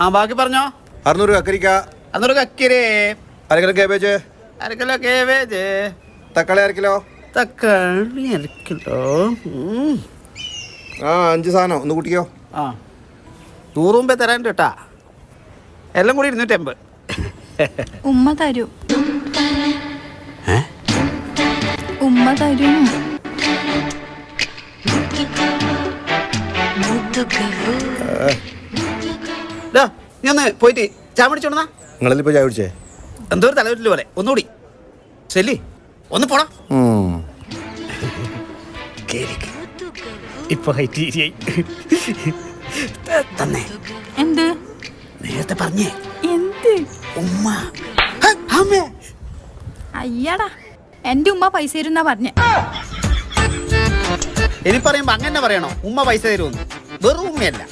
ആ ബാക്കി പറഞ്ഞോ. 600 കക്കരിക്ക, 600 കക്കിരി, അരക്കിലോ കേബേജ്, 1 കിലോ കേബേജ്, തക്കാളി 1 കിലോ, തക്കാളി 1 കിലോ. 5 സാധനം ഒന്ന് കൂട്ടിക്കോ. 100 മുമ്പേ തരാൻ കേട്ടാ. എല്ലാം കൂടി 250. ഉമ്മ തരൂ. ഉമ്മ തരൂ. നീ ഒന്ന് പോയിട്ട് ചായ മേടിച്ചോണ്ടാ. നിങ്ങളിപ്പോൾ ചായ കുടിച്ചേ? എന്തോ ഒരു തലവറ്റില് പോലെ. ഒന്നുകൂടി ശരി, ഒന്ന് പോടാ. ഇപ്പൊ തന്നെ എന്ത് നേരത്തെ പറഞ്ഞേ? എന്ത് ഉമ്മ അയ്യടാ, എന്റെ ഉമ്മ പൈസ തരുന്നാ പറഞ്ഞേ. ഇനി പറയുമ്പോ അങ്ങനെ പറയണോ? ഉമ്മ പൈസ തരുമെന്ന്. വെറും ഉമ്മയല്ല.